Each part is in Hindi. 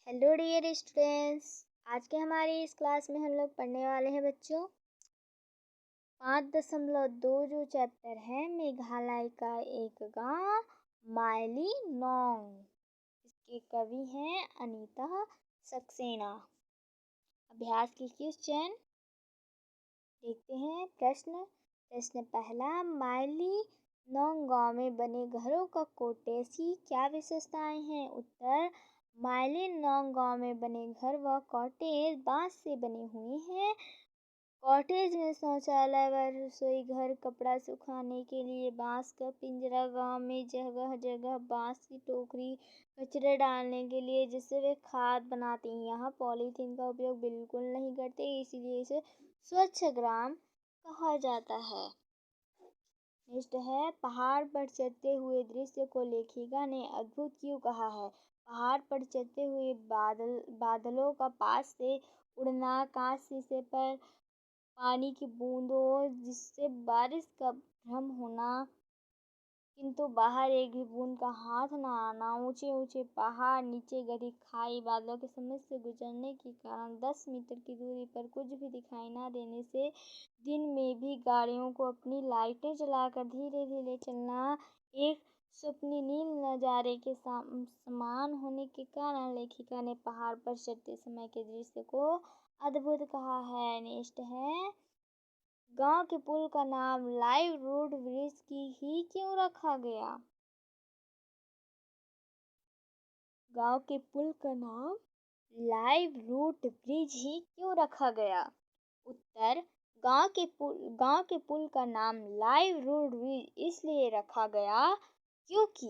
Hello dear students. आज के हमारी इस क्लास में हम लोग पढ़ने वाले हैं बच्चों 5.2 जो चैप्टर है मेघालय का एक गांव मायली नोंग। इसके कवि हैं अनीता सक्सेना। अभ्यास की क्वेश्चन देखते हैं। प्रश्न पहला, मायली नोंग गांव में बने घरों का कॉटेज की क्या विशेषताएं हैं? उत्तर, मायली नोंग गांव में बने घर व कॉटेज बांस से बने हुए हैं। कॉटेज में शौचालय व रसोई घर, कपड़ा सुखाने के लिए बांस का पिंजरा, गांव में जगह जगह बांस की टोकरी कचरे डालने के लिए जिससे वे खाद बनाते हैं। यहाँ पॉलीथीन का उपयोग बिल्कुल नहीं करते, इसलिए इसे स्वच्छ ग्राम कहा जाता है। नेक्स्ट है, पहाड़ पर चढ़ते हुए दृश्य को लेखिका ने अद्भुत क्यों कहा है? पहाड़ पर चढ़ते हुए बादलों का पास से उड़ना, कांच शीशे पर पानी की बूंदों जिससे बारिश का भ्रम होना, किंतु बाहर एक भी बूंद का हाथ न आना, ऊंचे ऊंचे पहाड़, नीचे गहरी खाई, बादलों के समूह से गुजरने के कारण 10 मीटर की दूरी पर कुछ भी दिखाई न देने से, दिन में भी गाड़ियों को अपनी लाइटें जलाकर धीरे धीरे चलना, एक स्वप्निल नज़ारे के समान होने के कारण लेखिका ने पहाड़ पर चढ़ते समय के दृश्य को अद्भुत कहा है। नेक्स्ट है, गांव के पुल का नाम लाइव रूट ब्रिज की ही क्यों रखा गया? गांव के पुल का नाम लाइव रूट ब्रिज ही क्यों रखा गया? उत्तर, गांव के पुल का नाम लाइव रूट ब्रिज इसलिए रखा गया क्योंकि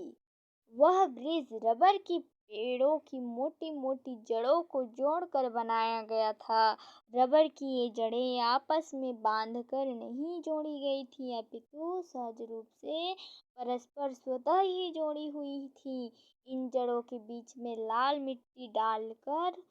वह ब्रिज रबर की पेड़ों की मोटी मोटी जड़ों को जोड़कर बनाया गया था। रबर की ये जड़ें आपस में बांधकर नहीं जोड़ी गई थी, अपितु सहज रूप से परस्पर स्वतः ही जोड़ी हुई थी। इन जड़ों के बीच में लाल मिट्टी डालकर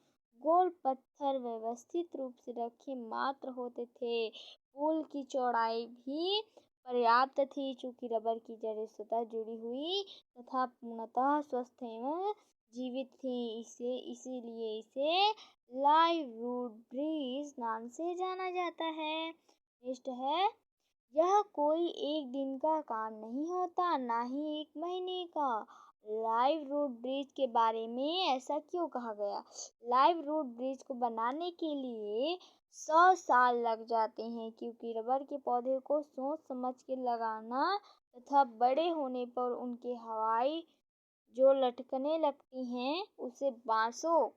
गोल पत्थर व्यवस्थित रूप से रखे मात्र होते थे। पुल की चौड़ाई भी पर्याप्त थी, चूंकि रबर की जड़ें स्वतः जुड़ी हुई तथा पूर्णतः स्वस्थ एवं जीवित थी, इसीलिए इसे लाइव रूट ब्रिज नाम से जाना जाता है। नेक्स्ट है, यह कोई एक दिन का काम नहीं होता, ना ही एक महीने का। लाइव रूट ब्रिज के बारे में ऐसा क्यों कहा गया? लाइव रूट ब्रिज को बनाने के लिए 100 साल लग जाते हैं, क्योंकि रबर के पौधे को सोच समझ के लगाना तथा बड़े होने पर उनके हवाई जो लटकने लगती हैं उसे बांसों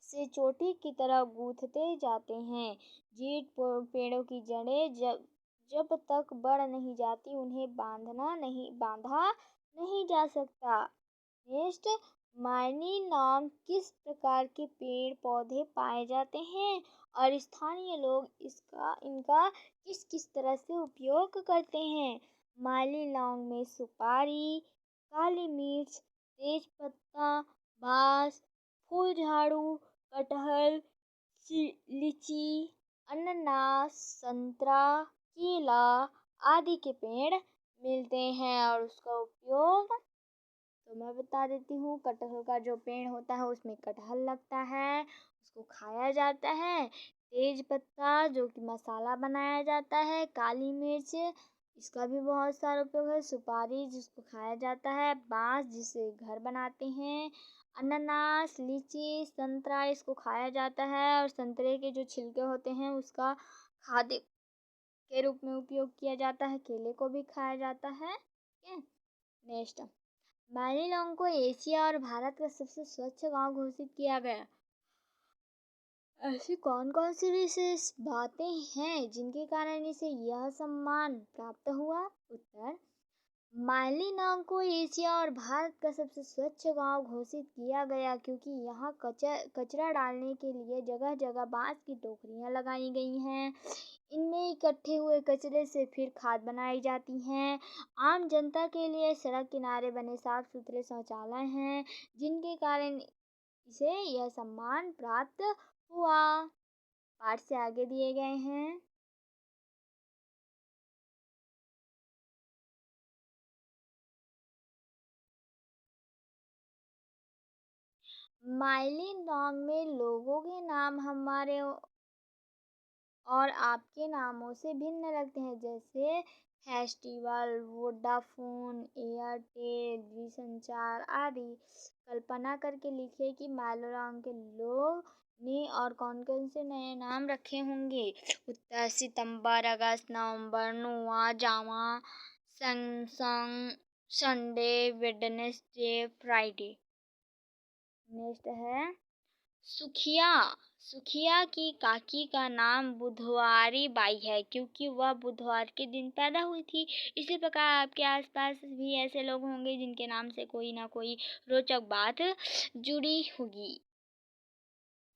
से चोटी की तरह गूंथते जाते हैं। जीट पेड़ों की जड़ें जब तक बढ़ नहीं जाती उन्हें बांधा नहीं जा सकता। नेक्स्ट, मायनी नाम किस प्रकार के पेड़ पौधे पाए जाते हैं और स्थानीय लोग इनका किस किस तरह से उपयोग करते हैं? माली लौंग में सुपारी, काली मिर्च, तेज पत्ता, बांस, फूल झाड़ू, कटहल, लीची, अनानास, संतरा, केला आदि के पेड़ मिलते हैं और उसका उपयोग तो मैं बता देती हूँ। कटहल का जो पेड़ होता है उसमें कटहल लगता है, उसको खाया जाता है। तेज पत्ता जो कि मसाला बनाया जाता है। काली मिर्च, इसका भी बहुत सारा उपयोग है। सुपारी जिसको खाया जाता है। बांस जिससे घर बनाते हैं। अनानास, लीची, संतरा इसको खाया जाता है और संतरे के जो छिलके होते हैं उसका खाद्य के रूप में उपयोग किया जाता है। केले को भी खाया जाता है। नेक्स्ट, माली लौंग को एशिया और भारत का सबसे स्वच्छ गांव घोषित किया गया। ऐसी कौन कौन सी विशेष बातें हैं जिनके कारण इसे यह सम्मान प्राप्त हुआ? उत्तर, माली लौंग को एशिया और भारत का सबसे स्वच्छ गांव घोषित किया गया क्योंकि यहाँ कचरा डालने के लिए जगह जगह बांस की टोकरियां लगाई गई हैं। इनमें इकट्ठे हुए कचरे से फिर खाद बनाई जाती हैं। आम जनता के लिए सड़क किनारे बने साफ सुथरे शौचालय हैं, जिनके कारण इसे यह सम्मान प्राप्त हुआ। पाठ से आगे दिए गए हैं। माइलिनोंग में लोगों के नाम हमारे और आपके नामों से भिन्न लगते हैं, जैसे फेस्टिवल, वोडाफोन, एयरटेल, दूरसंचार आदि। कल्पना करके लिखिए कि माइलोरंग के लोग ने और कौन कौन से नए नाम रखे होंगे। उत्तर सितंबर, अगस्त, नवंबर, नोआ, Java, Samsung, Sunday, Wednesday, Friday. Next है सुखिया। सुखिया की काकी का नाम बुधवारी बाई है, क्योंकि वह बुधवार के दिन पैदा हुई थी। इसी प्रकार आपके आसपास भी ऐसे लोग होंगे जिनके नाम से कोई ना कोई रोचक बात जुड़ी होगी।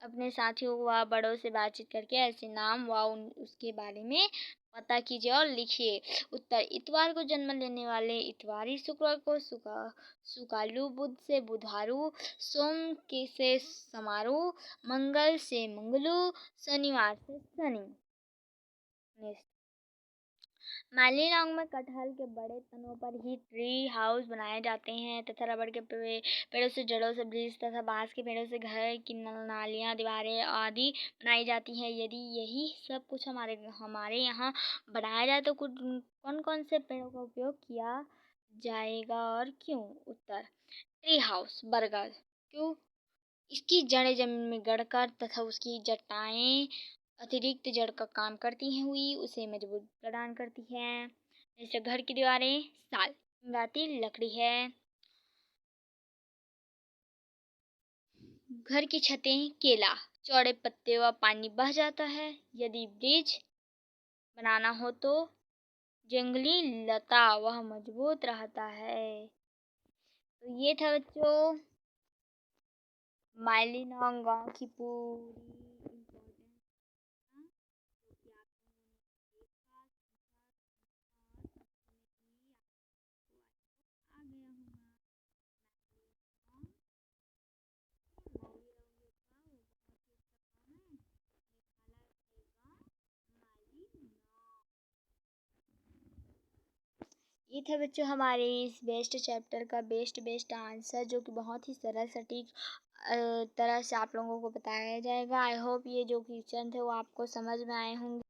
अपने साथियों व बड़ों से बातचीत करके ऐसे नाम व उसके बारे में पता कीजिए और लिखिए। उत्तर इतवार को जन्म लेने वाले इतवारी, शुक्र को सुकालू, बुध से बुधारू, सोम के से समारू, मंगल से मंगलू, शनिवार से शनि। नेक्स्ट, मालीनांग में कटहल के बड़े तनों पर ही ट्री हाउस बनाए जाते हैं तथा रबड़ के पेड़ों से, जड़ों से ब्रिज तथा बांस के पेड़ों से घर की नालियाँ, दीवारें आदि बनाई जाती हैं। यदि यही सब कुछ हमारे यहाँ बनाया जाए तो कौन कौन से पेड़ों का उपयोग किया जाएगा और क्यों? उत्तर ट्री हाउस, बरगद। क्यों? इसकी जड़ें जमीन में गड़कर तथा उसकी जटाएं अतिरिक्त जड़ का काम करती हुई उसे मजबूत प्रदान करती हैं। जैसे घर की दीवारें साल गाती लकड़ी है, घर की छतें केला, चौड़े पत्ते व पानी बह जाता है। यदि ब्रिज बनाना हो तो जंगली लता वह मजबूत रहता है। तो ये था बच्चों माइलिनोंग गांव की पूरी ये था बच्चों हमारे इस बेस्ट चैप्टर का बेस्ट आंसर, जो कि बहुत ही सरल सटीक तरह से आप लोगों को बताया जाएगा। आई होप ये जो क्वेश्चन थे वो आपको समझ में आए होंगे।